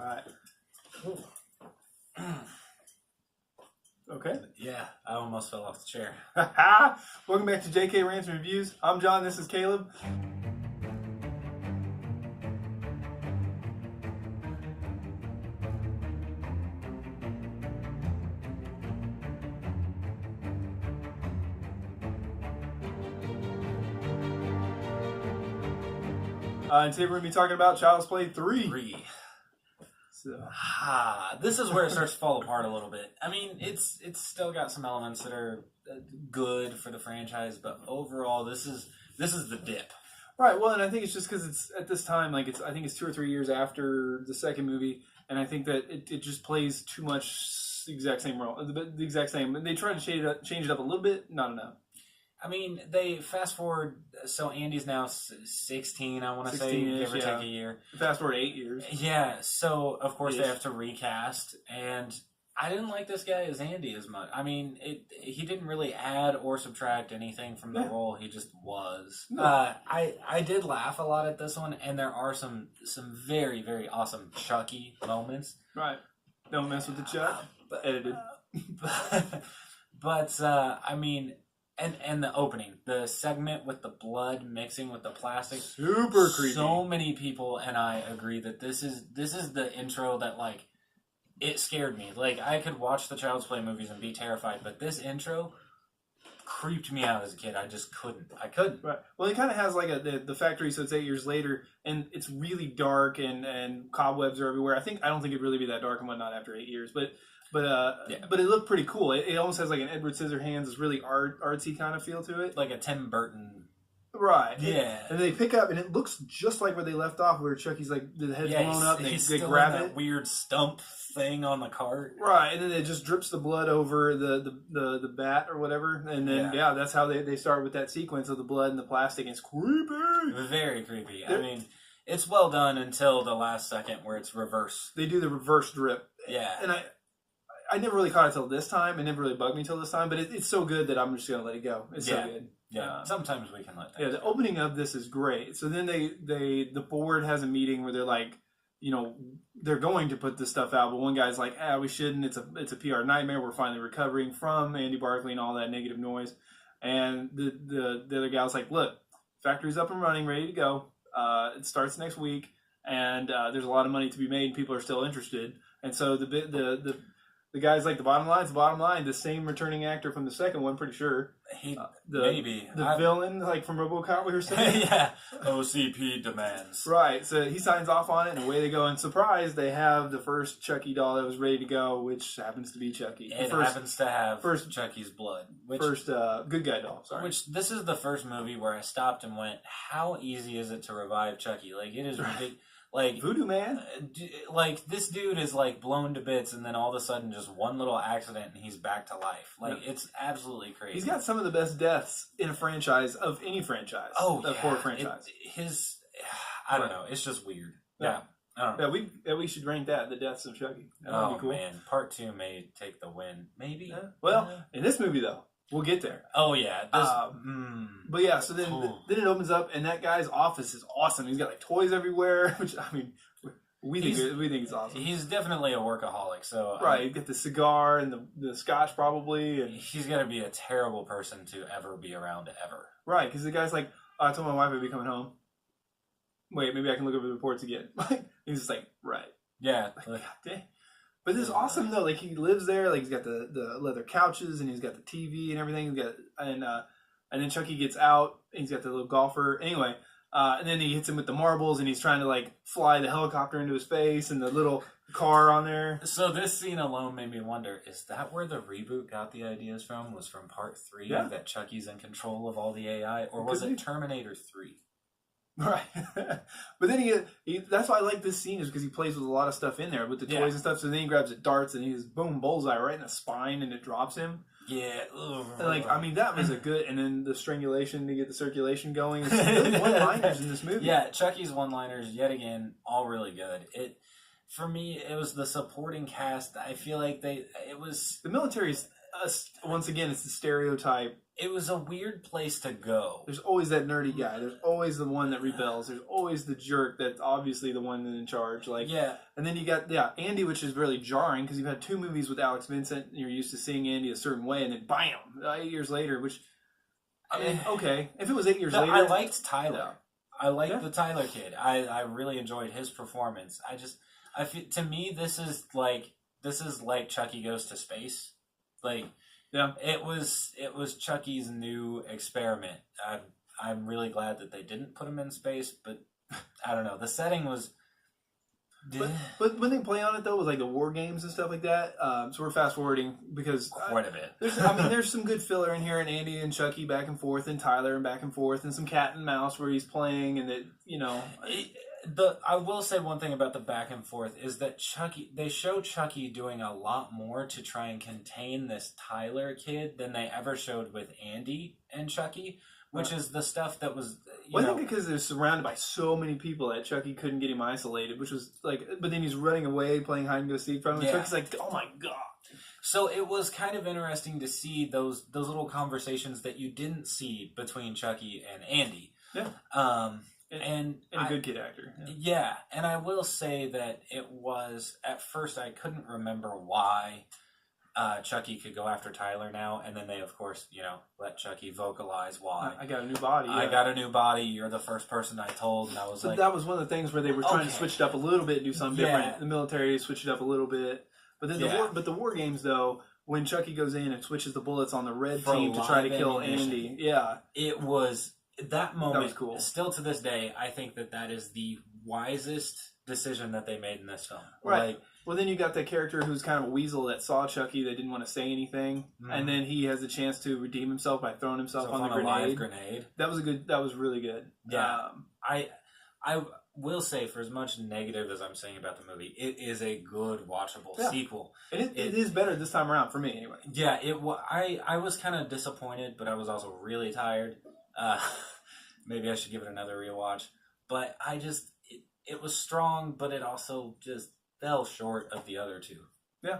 right. Okay. Yeah, I almost fell off the chair. Welcome back to JK Rants and Reviews. I'm John. This is Caleb. And today we're going to be talking about Child's Play 3. So. This is where it starts to fall apart a little bit. I mean, it's still got some elements that are good for the franchise, but overall, this is the dip. Right. Well, and I think it's just because it's at this time, I think it's 2 or 3 years after the second movie, and I think that it just plays too much the exact same role, the exact same. And they try to change it up a little bit, not enough. I mean, they fast forward, so Andy's now 16, I want to say, give or take a year. Fast forward 8 years. Yeah, so of course they have to recast, and I didn't like this guy as Andy as much. I mean, he didn't really add or subtract anything from the role, he just was. No. I did laugh a lot at this one, and there are some very, very awesome Chucky moments. Right. Don't mess with the Chuck. Edited. But I mean... And the opening, the segment with the blood mixing with the plastic, super creepy. So many people and I agree that this is the intro that, like, it scared me. Like, I could watch the Child's Play movies and be terrified, but this intro creeped me out as a kid. I just couldn't. I couldn't. Right. Well, it kind of has like the factory, so it's 8 years later, and it's really dark and cobwebs are everywhere. I don't think it'd really be that dark and whatnot after 8 years, but it looked pretty cool. It almost has like an Edward Scissorhands, this really artsy kind of feel to it, like a Tim Burton. Right. Yeah. And they pick up, and it looks just like where they left off, where Chucky's like the head's blown up, and they grab it. That weird stump thing on the cart. Right, and then it just drips the blood over the bat or whatever, and then that's how they start with that sequence of the blood and the plastic. And it's creepy. Very creepy. I mean, it's well done until the last second where it's reverse. They do the reverse drip. Yeah. And I never really caught it till this time. It never really bugged me till this time, but it's so good that I'm just going to let it go. It's so good. Yeah, sometimes we can let that go. The opening of this is great. So then the board has a meeting where they're like, they're going to put this stuff out, but one guy's like, we shouldn't. It's a PR nightmare. We're finally recovering from Andy Barclay and all that negative noise. And the other guy's like, look, factory's up and running, ready to go. It starts next week, and there's a lot of money to be made, and people are still interested. And so the guy's like, the bottom line's the bottom line. The same returning actor from the second one, pretty sure. Maybe. The villain, like from RoboCop, we were saying. Yeah. OCP demands. Right. So he signs off on it, and away they go. And surprise, they have the first Chucky doll that was ready to go, which happens to be Chucky. It happens to have Chucky's blood. First good guy doll, sorry. Which, this is the first movie where I stopped and went, how easy is it to revive Chucky? Like, it is ridiculous. Like, Voodoo Man? Like, this dude is, like, blown to bits, and then all of a sudden just one little accident and he's back to life. Like, it's absolutely crazy. He's got some of the best deaths in a franchise, of any franchise. Oh, yeah. Horror franchise. I don't know. It's just weird. Yeah. I don't know. Yeah, we should rank that, the deaths of Chucky. That'd be cool. Man. Part 2 may take the win. Maybe. Well, in this movie, though, we'll get there. Oh, yeah. But yeah, so then it opens up, and that guy's office is awesome. He's got like toys everywhere, which, I mean, we think it's awesome. He's definitely a workaholic. So right, you get the cigar and the scotch probably, and he's gonna be a terrible person to ever be around ever. Right, because the guy's like, I told my wife I'd be coming home. Wait, maybe I can look over the reports again. He's just like, right, yeah. God dang. But this is awesome though. Like, he lives there. Like, he's got the leather couches, and he's got the TV and everything. He's got and then Chucky gets out, and he's got the little golfer. Anyway, and then he hits him with the marbles, and he's trying to like fly the helicopter into his face, and the little car on there. So this scene alone made me wonder: is that where the reboot got the ideas from? Was from Part 3 that Chucky's in control of all the AI, or was it Terminator 3? Right. But then he that's why I like this scene, is because he plays with a lot of stuff in there with the toys and stuff. So then he grabs the darts, and he just boom, bullseye right in the spine, and it drops him. Yeah. And like, I mean, that was a good, and then the strangulation to get the circulation going. There's good one-liners in this movie. Yeah, Chucky's one-liners, yet again, all really good. For me, it was the supporting cast. I feel like it was... The military is, once again, it's the stereotype it was a weird place to go. There's always that nerdy guy. There's always the one that rebels. There's always the jerk that's obviously the one in charge. Like, yeah. And then you got Andy, which is really jarring because you've had 2 movies with Alex Vincent, and you're used to seeing Andy a certain way, and then bam, 8 years later. Which, I mean, okay, if it was 8 years later, I liked Tyler. Yeah. I liked the Tyler kid. I really enjoyed his performance. I feel, to me, this is like Chucky Goes to Space. Like, yeah, it was Chucky's new experiment. I'm really glad that they didn't put him in space, but I don't know. The setting was. But when they play on it though, with like the war games and stuff like that, so we're fast forwarding because quite a bit. There's some good filler in here, and Andy and Chucky back and forth, and Tyler and back and forth, and some cat and mouse where he's playing, and that I will say one thing about the back and forth is that they show Chucky doing a lot more to try and contain this Tyler kid than they ever showed with Andy and Chucky, which is the stuff that was. I think because they're surrounded by so many people that Chucky couldn't get him isolated, which was like, but then he's running away playing hide and go seek from him. And Chucky's like, oh my god. So it was kind of interesting to see those little conversations that you didn't see between Chucky and Andy. Yeah. And a good kid actor. Yeah, and I will say that it was, at first I couldn't remember why Chucky could go after Tyler now, and then they, of course, let Chucky vocalize why. I got a new body. I got a new body. You're the first person I told, and I was like... that was one of the things where they were trying to switch it up a little bit, do something different. The military switched it up a little bit. But then the war games, though, when Chucky goes in and switches the bullets on the red team to try to kill Andy. Yeah. It was... That moment, that was cool. Still to this day, I think that is the wisest decision that they made in this film. Right. Like, well, then you got the character who's kind of a weasel that saw Chucky, that didn't want to say anything, and then he has a chance to redeem himself by throwing himself on the grenade. A live grenade. That was really good. Yeah. I will say, for as much negative as I'm saying about the movie, it is a good watchable sequel. And it is better this time around for me, anyway. Yeah. I was kind of disappointed, but I was also really tired. Maybe I should give it another rewatch. But it was strong, but it also just fell short of the other two. Yeah,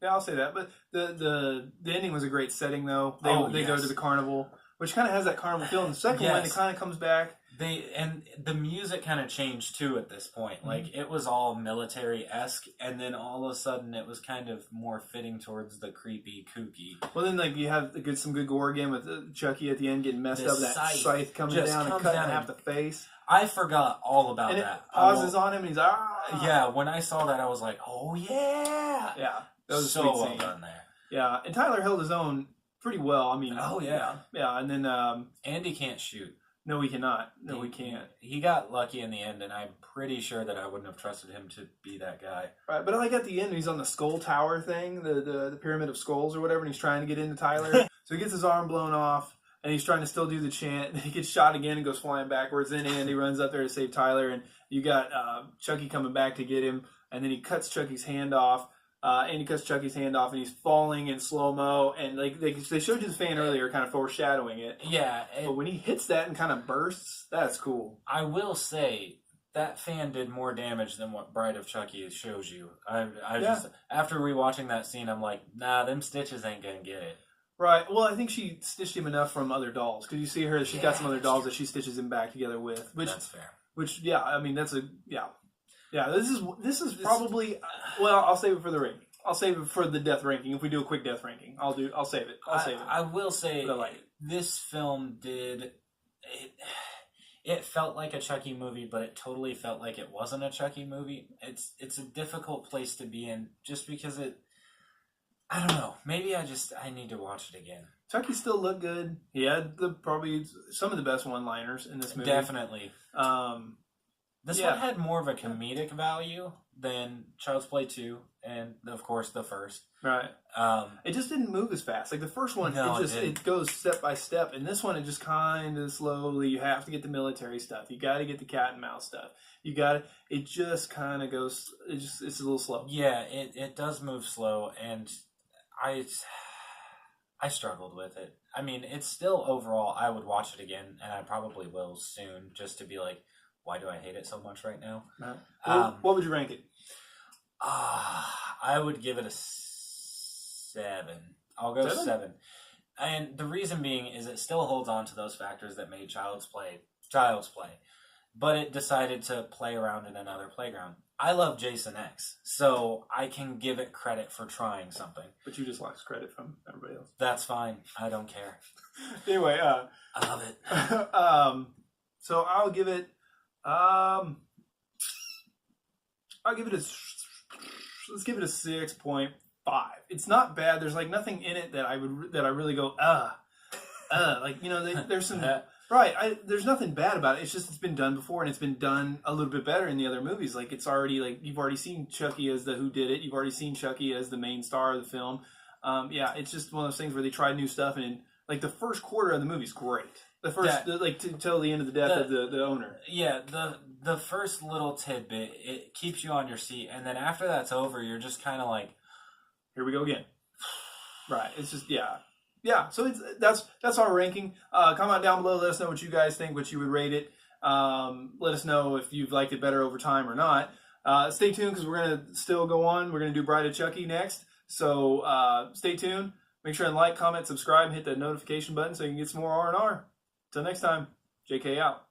I'll say that. But the ending was a great setting, though. They go to the carnival, which kind of has that carnival feel. And the second one, it kind of comes back. And the music kind of changed too at this point. Like, it was all military-esque, and then all of a sudden it was kind of more fitting towards the creepy, kooky. Well, then you have some good gore again with Chucky at the end getting messed up. That scythe coming down and cutting half the face. I forgot all about and that. It pauses on him, and he's Yeah, when I saw that, I was like, oh yeah, yeah, that was so well done there. Yeah, and Tyler held his own pretty well. I mean, yeah, and then Andy can't shoot. No, he cannot. No, he can't. He got lucky in the end, and I'm pretty sure that I wouldn't have trusted him to be that guy. Right, but at the end, he's on the skull tower thing, the pyramid of skulls or whatever, and he's trying to get into Tyler. So he gets his arm blown off, and he's trying to still do the chant. He gets shot again and goes flying backwards. Then Andy runs up there to save Tyler, and you got Chucky coming back to get him, and then he cuts Chucky's hand off. Andy cuts Chucky's hand off, and he's falling in slow-mo, and they showed you the fan earlier, kind of foreshadowing it. Yeah. But when he hits that and kind of bursts, that's cool. I will say, that fan did more damage than what Bride of Chucky shows you. Just, after rewatching that scene, I'm like, nah, them stitches ain't gonna get it. Right. Well, I think she stitched him enough from other dolls, because you see her, she's got some other dolls that she stitches him back together with. That's fair. Which, I mean, that's Yeah, this is probably. Well, I'll save it for the ranking. I'll save it for the death ranking. If we do a quick death ranking, I'll save it. I will say this film did. It felt like a Chucky movie, but it totally felt like it wasn't a Chucky movie. It's a difficult place to be in, just because it. I don't know. Maybe I need to watch it again. Chucky still looked good. He had probably some of the best one-liners in this movie. Definitely. This one had more of a comedic value than Child's Play 2 and, of course, the first. Right. It just didn't move as fast. Like the first one, it goes step by step. And this one, it just kind of slowly, you have to get the military stuff. You got to get the cat and mouse stuff. It just kind of goes, it's a little slow. Yeah, it does move slow. And I struggled with it. I mean, it's still overall, I would watch it again, and I probably will soon, just to be like, why do I hate it so much right now? What would you rank it? I would give it a 7. I'll go 7. And the reason being is it still holds on to those factors that made Child's Play, but it decided to play around in another playground. I love Jason X, so I can give it credit for trying something. But you just lost credit from everybody else. That's fine. I don't care. Anyway, I love it. So I'll give it let's give it a 6.5. It's not bad. There's like nothing in it that I really go like, you know, there's some right. There's nothing bad about it. It's just it's been done before, and it's been done a little bit better in the other movies. Like it's already like you've already seen Chucky as the whodidit. You've already seen Chucky as the main star of the film. Yeah, it's just one of those things where they try new stuff, and like the first quarter of the movie's great. The first till the end of the death of the owner. Yeah, the first little tidbit, it keeps you on your seat, and then after that's over, you're just kind of like, here we go again. Right. It's just yeah. So that's our ranking. Comment down below. Let us know what you guys think. What you would rate it. Let us know if you've liked it better over time or not. Stay tuned because we're gonna still go on. We're gonna do Bride of Chucky next. So stay tuned. Make sure and like, comment, subscribe, and hit that notification button so you can get some more R&R. Until next time, JK out.